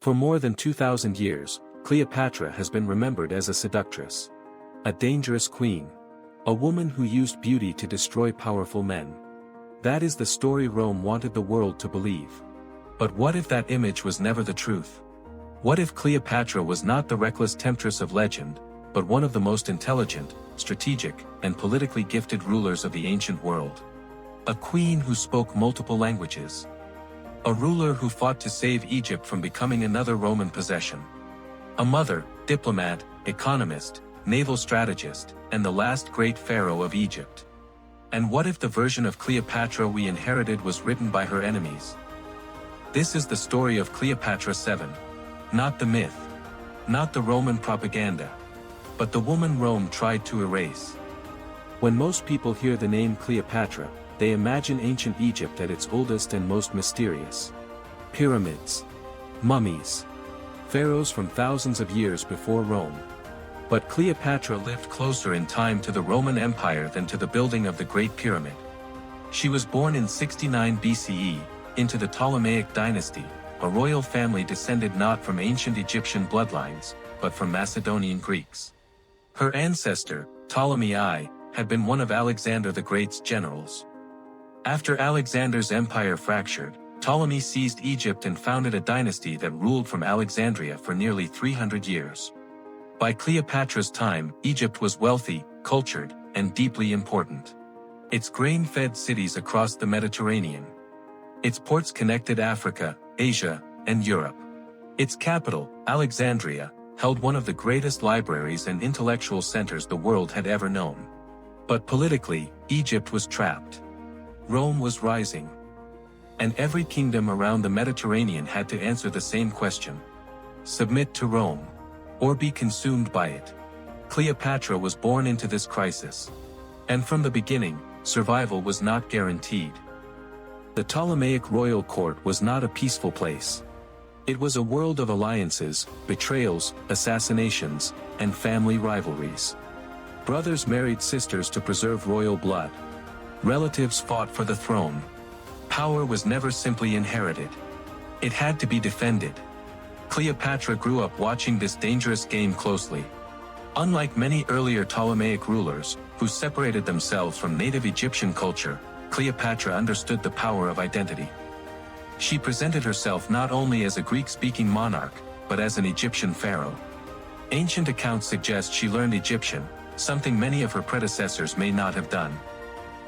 For more than 2,000 years, Cleopatra has been remembered as a seductress. A dangerous queen. A woman who used beauty to destroy powerful men. That is the story Rome wanted the world to believe. But what if that image was never the truth? What if Cleopatra was not the reckless temptress of legend, but one of the most intelligent, strategic, and politically gifted rulers of the ancient world? A queen who spoke multiple languages. A ruler who fought to save Egypt from becoming another Roman possession. A mother, diplomat, economist, naval strategist, and the last great pharaoh of Egypt. And what if the version of Cleopatra we inherited was written by her enemies? This is the story of Cleopatra 7. Not the myth. Not the Roman propaganda. But the woman Rome tried to erase. When most people hear the name Cleopatra, they imagine ancient Egypt at its oldest and most mysterious. Pyramids. Mummies. Pharaohs from thousands of years before Rome. But Cleopatra lived closer in time to the Roman Empire than to the building of the Great Pyramid. She was born in 69 BCE, into the Ptolemaic dynasty, a royal family descended not from ancient Egyptian bloodlines, but from Macedonian Greeks. Her ancestor, Ptolemy I, had been one of Alexander the Great's generals. After Alexander's empire fractured, Ptolemy seized Egypt and founded a dynasty that ruled from Alexandria for nearly 300 years. By Cleopatra's time, Egypt was wealthy, cultured, and deeply important. Its grain-fed cities across the Mediterranean. Its ports connected Africa, Asia, and Europe. Its capital, Alexandria, held one of the greatest libraries and intellectual centers the world had ever known. But politically, Egypt was trapped. Rome was rising. And every kingdom around the Mediterranean had to answer the same question. Submit to Rome. Or be consumed by it. Cleopatra was born into this crisis. And from the beginning, survival was not guaranteed. The Ptolemaic royal court was not a peaceful place. It was a world of alliances, betrayals, assassinations, and family rivalries. Brothers married sisters to preserve royal blood. Relatives fought for the throne. Power was never simply inherited. It had to be defended. Cleopatra grew up watching this dangerous game closely. Unlike many earlier Ptolemaic rulers, who separated themselves from native Egyptian culture, Cleopatra understood the power of identity. She presented herself not only as a Greek-speaking monarch, but as an Egyptian pharaoh. Ancient accounts suggest she learned Egyptian, something many of her predecessors may not have done.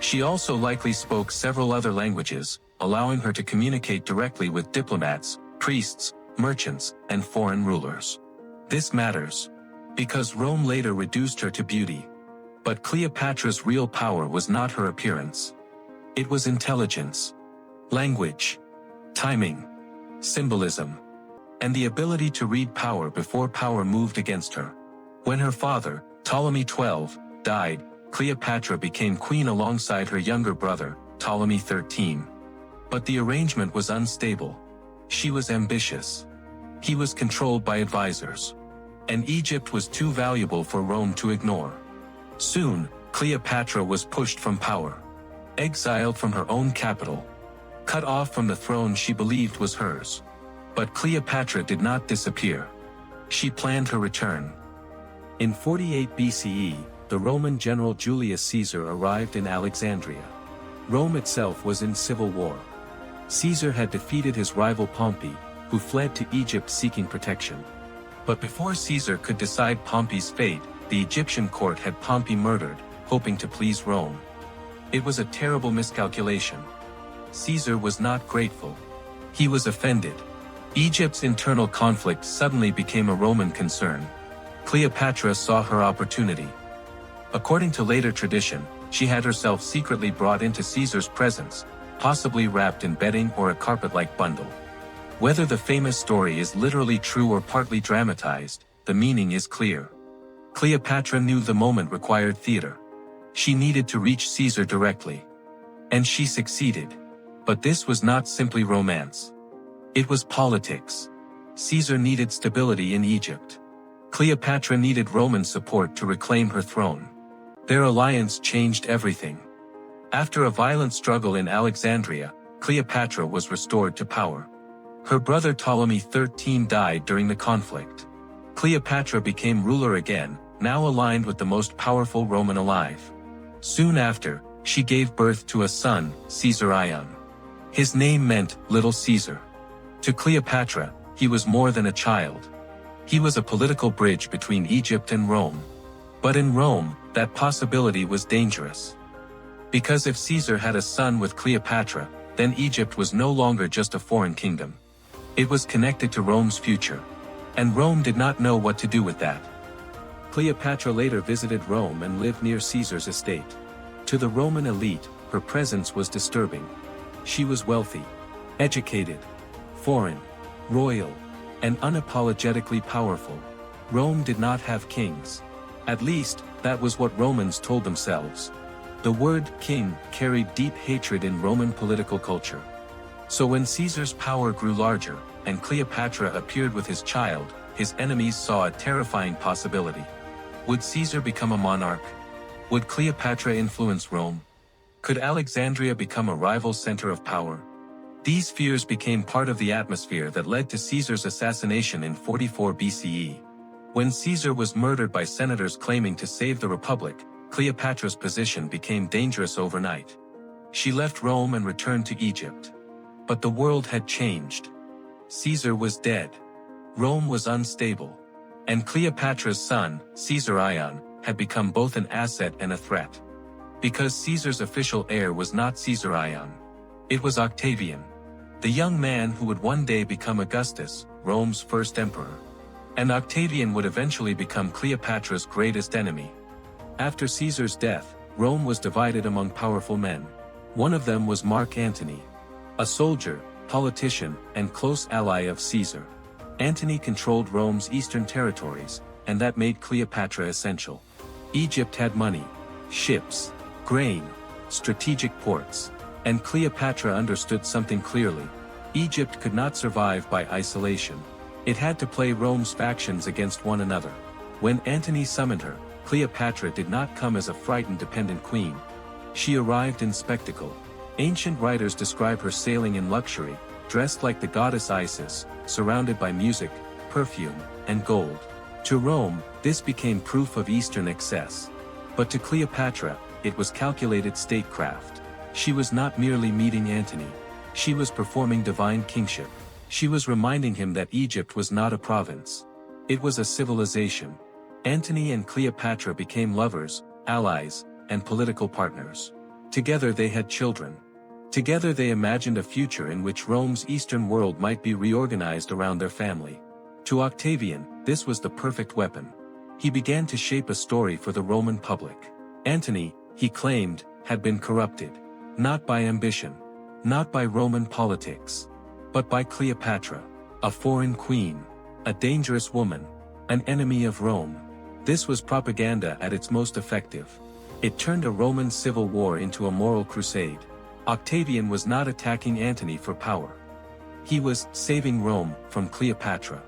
She also likely spoke several other languages, allowing her to communicate directly with diplomats, priests, merchants, and foreign rulers. This matters, because Rome later reduced her to beauty. But Cleopatra's real power was not her appearance. It was intelligence, language, timing, symbolism, and the ability to read power before power moved against her. When her father, Ptolemy XII, died, Cleopatra became queen alongside her younger brother, Ptolemy XIII. But the arrangement was unstable. She was ambitious. He was controlled by advisors. And Egypt was too valuable for Rome to ignore. Soon, Cleopatra was pushed from power. Exiled from her own capital. Cut off from the throne she believed was hers. But Cleopatra did not disappear. She planned her return. In 48 BCE, the Roman general Julius Caesar arrived in Alexandria. Rome itself was in civil war. Caesar had defeated his rival Pompey, who fled to Egypt seeking protection. But before Caesar could decide Pompey's fate, the Egyptian court had Pompey murdered, hoping to please Rome. It was a terrible miscalculation. Caesar was not grateful. He was offended. Egypt's internal conflict suddenly became a Roman concern. Cleopatra saw her opportunity. According to later tradition, she had herself secretly brought into Caesar's presence, possibly wrapped in bedding or a carpet-like bundle. Whether the famous story is literally true or partly dramatized, the meaning is clear. Cleopatra knew the moment required theater. She needed to reach Caesar directly. And she succeeded. But this was not simply romance. It was politics. Caesar needed stability in Egypt. Cleopatra needed Roman support to reclaim her throne. Their alliance changed everything. After a violent struggle in Alexandria, Cleopatra was restored to power. Her brother Ptolemy XIII died during the conflict. Cleopatra became ruler again, now aligned with the most powerful Roman alive. Soon after, she gave birth to a son, Caesar Ion. His name meant Little Caesar. To Cleopatra, he was more than a child. He was a political bridge between Egypt and Rome. But in Rome, that possibility was dangerous. Because if Caesar had a son with Cleopatra, then Egypt was no longer just a foreign kingdom. It was connected to Rome's future. And Rome did not know what to do with that. Cleopatra later visited Rome and lived near Caesar's estate. To the Roman elite, her presence was disturbing. She was wealthy, educated, foreign, royal, and unapologetically powerful. Rome did not have kings. At least, that was what Romans told themselves. The word king carried deep hatred in Roman political culture. So when Caesar's power grew larger, and Cleopatra appeared with his child, his enemies saw a terrifying possibility. Would Caesar become a monarch? Would Cleopatra influence Rome? Could Alexandria become a rival center of power? These fears became part of the atmosphere that led to Caesar's assassination in 44 BCE. When Caesar was murdered by senators claiming to save the Republic, Cleopatra's position became dangerous overnight. She left Rome and returned to Egypt. But the world had changed. Caesar was dead. Rome was unstable. And Cleopatra's son, Caesar Ion, had become both an asset and a threat. Because Caesar's official heir was not Caesar Ion. It was Octavian. The young man who would one day become Augustus, Rome's first emperor. And Octavian would eventually become Cleopatra's greatest enemy. After Caesar's death, Rome was divided among powerful men. One of them was Mark Antony. A soldier, politician, and close ally of Caesar. Antony controlled Rome's eastern territories, and that made Cleopatra essential. Egypt had money, ships, grain, strategic ports. And Cleopatra understood something clearly. Egypt could not survive by isolation. It had to play Rome's factions against one another. When Antony summoned her, Cleopatra did not come as a frightened dependent queen. She arrived in spectacle. Ancient writers describe her sailing in luxury, dressed like the goddess Isis, surrounded by music, perfume, and gold. To Rome, this became proof of Eastern excess. But to Cleopatra, it was calculated statecraft. She was not merely meeting Antony. She was performing divine kingship. She was reminding him that Egypt was not a province. It was a civilization. Antony and Cleopatra became lovers, allies, and political partners. Together they had children. Together they imagined a future in which Rome's eastern world might be reorganized around their family. To Octavian, this was the perfect weapon. He began to shape a story for the Roman public. Antony, he claimed, had been corrupted. Not by ambition. Not by Roman politics. But by Cleopatra. A foreign queen. A dangerous woman. An enemy of Rome. This was propaganda at its most effective. It turned a Roman civil war into a moral crusade. Octavian was not attacking Antony for power. He was saving Rome from Cleopatra.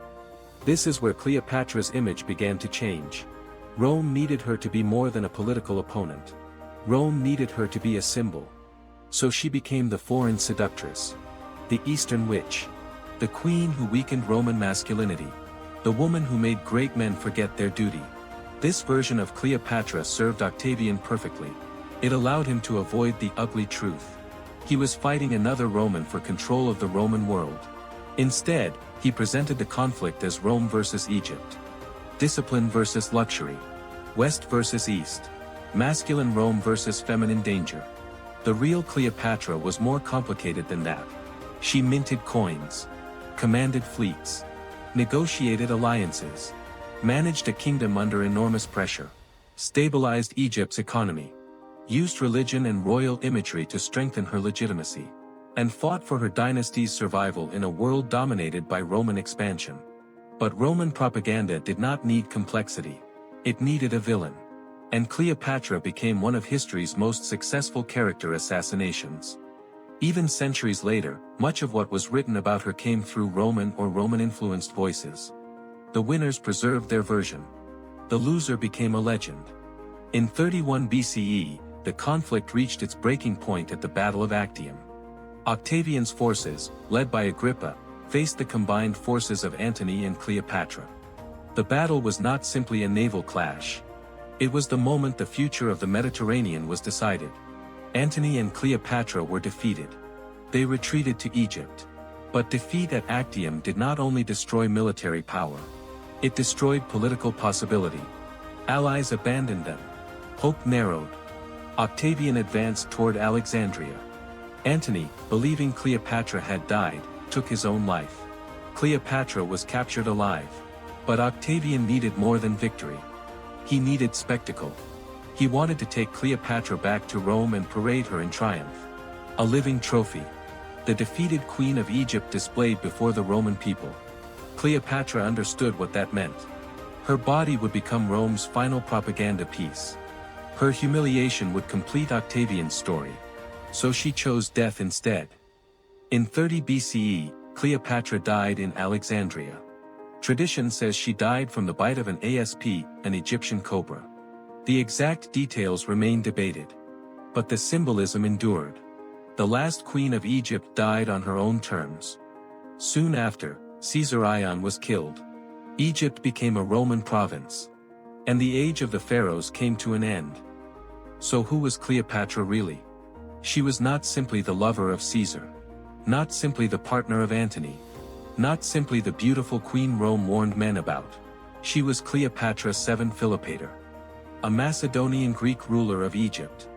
This is where Cleopatra's image began to change. Rome needed her to be more than a political opponent. Rome needed her to be a symbol. So she became the foreign seductress. The Eastern witch. The queen who weakened Roman masculinity. The woman who made great men forget their duty. This version of Cleopatra served Octavian perfectly. It allowed him to avoid the ugly truth. He was fighting another Roman for control of the Roman world. Instead, he presented the conflict as Rome versus Egypt. Discipline versus luxury. West versus East. Masculine Rome versus feminine danger. The real Cleopatra was more complicated than that. She minted coins. Commanded fleets. Negotiated alliances. Managed a kingdom under enormous pressure. Stabilized Egypt's economy. Used religion and royal imagery to strengthen her legitimacy. And fought for her dynasty's survival in a world dominated by Roman expansion. But Roman propaganda did not need complexity. It needed a villain. And Cleopatra became one of history's most successful character assassinations. Even centuries later, much of what was written about her came through Roman or Roman-influenced voices. The winners preserved their version. The loser became a legend. In 31 BCE, the conflict reached its breaking point at the Battle of Actium. Octavian's forces, led by Agrippa, faced the combined forces of Antony and Cleopatra. The battle was not simply a naval clash. It was the moment the future of the Mediterranean was decided. Antony and Cleopatra were defeated. They retreated to Egypt. But defeat at Actium did not only destroy military power. It destroyed political possibility. Allies abandoned them. Hope narrowed. Octavian advanced toward Alexandria. Antony, believing Cleopatra had died, took his own life. Cleopatra was captured alive. But Octavian needed more than victory. He needed spectacle. He wanted to take Cleopatra back to Rome and parade her in triumph. A living trophy. The defeated queen of Egypt displayed before the Roman people. Cleopatra understood what that meant. Her body would become Rome's final propaganda piece. Her humiliation would complete Octavian's story. So she chose death instead. In 30 BCE, Cleopatra died in Alexandria. Tradition says she died from the bite of an asp, an Egyptian cobra. The exact details remain debated. But the symbolism endured. The last queen of Egypt died on her own terms. Soon after, Caesar was killed. Egypt became a Roman province. And the age of the pharaohs came to an end. So who was Cleopatra really? She was not simply the lover of Caesar. Not simply the partner of Antony. Not simply the beautiful queen Rome warned men about. She was Cleopatra VII Philopator. A Macedonian Greek ruler of Egypt.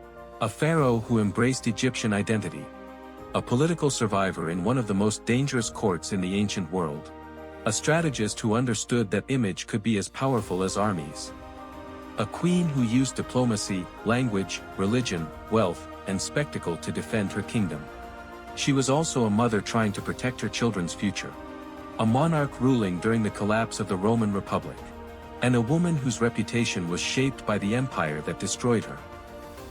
A pharaoh who embraced Egyptian identity. A political survivor in one of the most dangerous courts in the ancient world. A strategist who understood that image could be as powerful as armies. A queen who used diplomacy, language, religion, wealth, and spectacle to defend her kingdom. She was also a mother trying to protect her children's future. A monarch ruling during the collapse of the Roman Republic. And a woman whose reputation was shaped by the empire that destroyed her.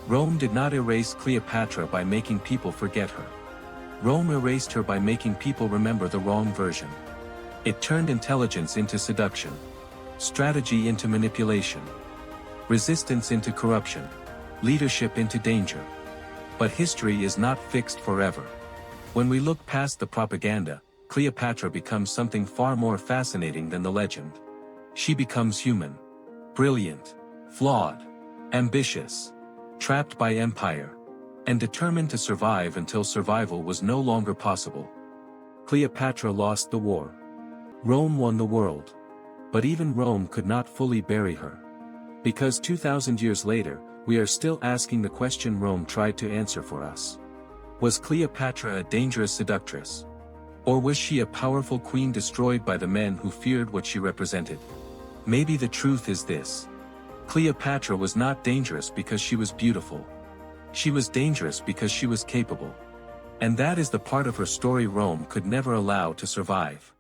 Rome did not erase Cleopatra by making people forget her. Rome erased her by making people remember the wrong version. It turned intelligence into seduction. Strategy into manipulation. Resistance into corruption. Leadership into danger. But history is not fixed forever. When we look past the propaganda, Cleopatra becomes something far more fascinating than the legend. She becomes human. Brilliant. Flawed. Ambitious. Trapped by empire. And determined to survive until survival was no longer possible. Cleopatra lost the war. Rome won the world. But even Rome could not fully bury her. Because 2,000 years later, we are still asking the question Rome tried to answer for us. Was Cleopatra a dangerous seductress? Or was she a powerful queen destroyed by the men who feared what she represented? Maybe the truth is this. Cleopatra was not dangerous because she was beautiful. She was dangerous because she was capable. And that is the part of her story Rome could never allow to survive.